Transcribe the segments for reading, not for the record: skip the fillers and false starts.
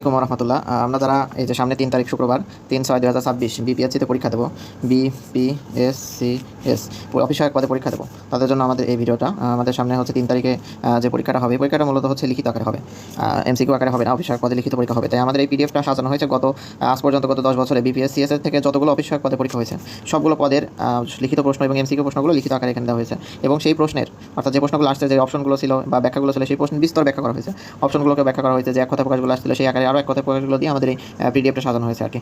আলাইকুম রহমতুল্লাহ। আমরা যারা এই যে সামনে 3 তারিখ শুক্রবার 3/6/2026 বিপিএসসিতে পরীক্ষা দেবো, বিপিএসসিএস অফিসার পদে পরীক্ষা দেবো, তাদের জন্য আমাদের এই ভিডিওটা। আমাদের সামনে হচ্ছে 3 তারিখে যে পরীক্ষাটা হবে, পরীক্ষাটা মূলত হচ্ছে লিখিত আকারে হবে, এমসিকিউ আকারে হবে না, অফিসার পদে লিখিত পরীক্ষা হবে। তাই আমাদের এই পিডিএফটা সাজানো হয়েছে আজ পর্যন্ত গত 10 বছরে বিপিএসসিএস এর থেকে যতগুলো অফিসার পদে পরীক্ষা হয়েছে সবগুলো পদের লিখিত প্রশ্ন এবং এমসিকিউ প্রশ্নগুলো লিখিত আকারে এখানে দেওয়া হয়েছে। এবং সেই প্রশ্নের অর্থাৎ যে প্রশ্নগুলো আসছে, যে অপশনগুলো ছিল বা ব্যাখ্যাগুলো ছিল, সেই প্রশ্নের বিস্তর ব্যাখ্যা করা হয়েছে। অপশনগুলোকে ব্যাখ্যা করা হয়েছে, যে এক কথা প্রকাশগুলো আসছিল সেই আকারে আরও এক কথা প্রকাশগুলো দিয়ে আমাদের এই পিডিএফটা সাজানো হয়েছে আর কি।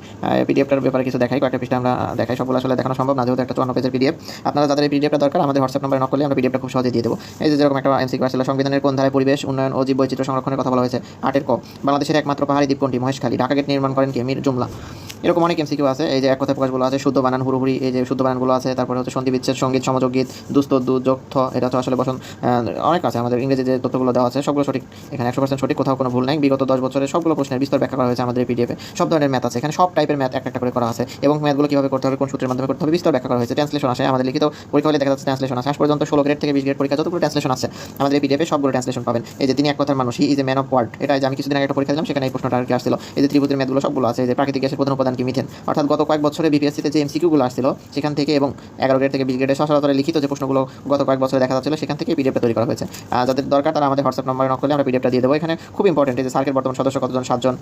পিডিএফটার ব্যাপারে কিছু দেখাই, কয়েকটা পৃষ্ঠা আমরা দেখাই, সবগুলো আসলে দেখানো সম্ভব না, যেহেতু একটা 54 পেজের পিডিএফ। আপনারা যাদের এই পিডিএফটা দরকার আমাদের হোয়াটসঅ্যাপ নম্বরে নক করলে আমরা পিডিএফটা খুব সহজে দিয়ে দেবো। এই যে যেরকম একটা এমসিকিউ আসছিল, সংবিধানের কোন ধারায় পরিবেশ উন্নয়ন ও জীববৈচিত্র্য সংরক্ষণের কথা বলা হয়েছে? 8-এর ক। বাংলাদেশের একমাত্র পাহাড়ি দ্বীপ কোনটি? মহেশখালী। ঢাকা গেট নির্মাণ করেন কে? মীর জুমলা। এরকম অনেক এমসিকিউ আছে। এই যে এক কথায় প্রকাশগুলো আছে, শুদ্ধ বানান, হুড়ুহুড়ি, এই যে শুদ্ধ বানানগুলো আছে, তারপরে হচ্ছে সন্ধি বিচ্ছেদ, সঙ্গীত, সমযোগ গীত, দুস্ত যুক্ত, এটা তো আসলে বসন, অনেক আছে। আমাদের ইংরেজি যে তথ্যগুলো দেওয়া আছে সবগুলো সঠিক, এখানে 100% সঠিক, কোথাও কোনো ভুল নাই। বিগত 10 বছরের সবগুলো প্রশ্নের বিস্তর ব্যাখ্যা করা হয়েছে আমাদের এই পিডিএফে। সব ধরনের ম্যাথ আছে এখানে, সব টাইপের ম্যাথ একটা করে করা আছে, এবং ম্যাথগুলো কীভাবে করতে হবে, কোন সূত্রের মাধ্যমে করতে হবে, বিস্তর ব্যাখ্যা করা হয়েছে। ট্রান্সলেশন আসে আমাদের লিখিত পরীক্ষা হলে, দেখা যাচ্ছে ট্রান্সলেশন আসে। আজ পর্যন্ত 16 গ্রেড থেকে 20 গ্রেড পরীক্ষা যতগুলো ট্রান্সলেশন আছে আমাদের এই পিডিএফে সবগুলো ট্রান্সলেশন পাবেন। এই যে তিনি এক কথার মানুষ, he is a man of word, এটা যে আমি কিছুদিন আগে একটা পরীক্ষা দিলাম, সেখানে এই প্রশ্নটা আর কি আসছিল। এই যে ত্রিভুজের ম্যাথগুলো সবগুলো আছে। এই যে প্রাকৃতিক গ্যাসের প্রধান উপাদান কি? মিথেন। অর্থাৎ গত কয়েক বছরে বিপিএসসিতে যে এমসিকিউগুলো আসছিল সেখান থেকে, এবং 11 গ্রেড থেকে 20 গ্রেডের সচরাচর লিখিত যে প্রশ্নগুলো গত কয়েক বছরে দেখা যাচ্ছিল, সেখান থেকে পিডিএফটা তৈরি করা হয়েছে। যাদের দরকার তারা আমাদের হোয়াটসঅ্যাপ নম্বরে নক করলে আমরা পিডিএফটা দিয়ে দেবো। এখানে খুব ইম্পর্টেন্ট, এই যে সার্কেল বর্তমান সদস্য কতজন? 7 জন।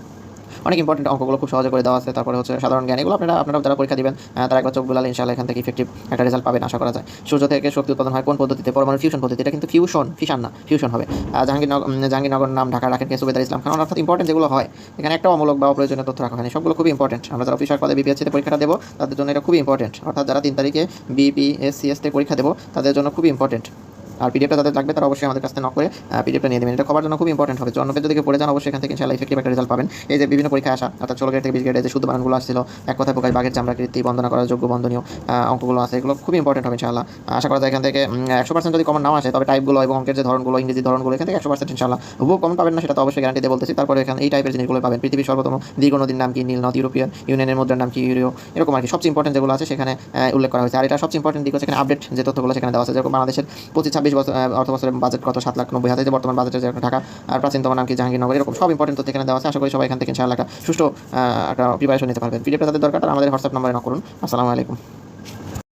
অনেক ইম্পর্টেন্ট অঙ্কগুলো খুব সহজে করে দেওয়া আছে। তারপরে হচ্ছে সাধারণ জ্ঞান, এগুলো আপনারা যারা পরীক্ষা দিবেন তারা একবার চোখ বুলালে ইনশাআল্লাহ এখান থেকে ইফেক্টিভ একটা রেজাল্ট পাবেন আশা করা যায়। সূর্য থেকে শক্তি উৎপাদন হয় কোন পদ্ধতিতে? পরমাণু ফিউশন পদ্ধতি। এটা কিন্তু ফিশন না, ফিউশন হবে। জাহাঙ্গীরনগর নাম ঢাকা রাখেন কে? সুবেদার ইসলাম খান। অর্থাৎ ইম্পর্টেন্ট যেগুলো হয় এখানে, একটা অমূলক বা অপ্রয়োজনীয় তথ্য রাখা হয়নি, সবগুলো খুবই ইম্পর্টেন্ট। আমরা যারা অফিসার পদে বিপিএসসিতে পরীক্ষাটা দেবো তাদের জন্য এটা খুবই ইম্পর্টেন্ট। অর্থাৎ যারা 3 তারিখে বিপিএসসিএস তে পরীক্ষা দেবো তাদের জন্য খুবই ইম্পর্টেন্ট। আর পিডিএফটা যাদের লাগবে তারা অবশ্যই আমাদের কাছে নক করে পিডিএফটা নিয়ে দেবেন। এটা খবর জন্য খুব ইম্পর্টেন্ট হবে। জন্য যদি পড়ে যান অবশ্যই এখান থেকে ইনশাআল্লাহ ইফেক্টিভ একটা রেজাল্ট পাবেন। এই যে বিভিন্ন পরীক্ষায় আসা, অর্থাৎ 16 গ্রেড থেকে 20 গ্রেডে যে শুদ্ধ বানানগুলো আসছিল, এক কথায় প্রকাশ, বাঘের চামড়া কীর্তি, বন্দনা করার যোগ্য বন্দনীয় অঙ্কগুলো আছে, এগুলো খুব ইম্পর্টেন্ট হবে ইনশাআল্লাহ। আশা করা যায় এখান থেকে 100% যদি কমন নাও আসে, তবে টাইপগুলো এবং অঙ্কের যে ধরনগুলো, ইংরেজি ধরনগুলো, এখান থেকে 100% ইনশাআল্লাহ হুবহু কমন পাবেন না, সেটা তো অবশ্যই গ্যারান্টি দিয়ে বলতেছি। তারপরে এখানে এই টাইপের জিনিসগুলো পাবেন। পৃথিবীর সর্বতম দীর্ঘ নদীর নাম কি? নীল নদ। ইউরোপিয়ান ইউনিয়নের মুদ্রার নাম কি? ইউরো। এরকম আর কি সবচেয়ে ইম্পর্টেন্ট যেগুলো আছে সেখানে উল্লেখ করা হয়েছে। আর এটা সবচেয়ে ইম্পর্টেন্ট দিক হচ্ছে এখানে আপডেট যে তথ্যগুলো সেখানে দেওয়া আছে। যেরকম বাংলাদেশের 25-26 অর্থ বছরের বাজেট কত? 7,90,000। যে বর্তমান বাজেটের যে ঢাকা, আর প্রাচীনতম নাম কি? জাহাঙ্গীরনগর। এরকম সব ইম্পর্টেন্ট তথ্য এখানে দেওয়া আছে। আশা করি সবাই এখান থেকে ইনশাআল্লাহ একটা সুষ্ঠু একটা প্রিপারেশন নিতে পারবেন। পিডিএফটা তাদের দরকার তারা আমাদের হোয়াটসঅ্যাপ নম্বরে নক করুন। আসসালামু আলাইকুম।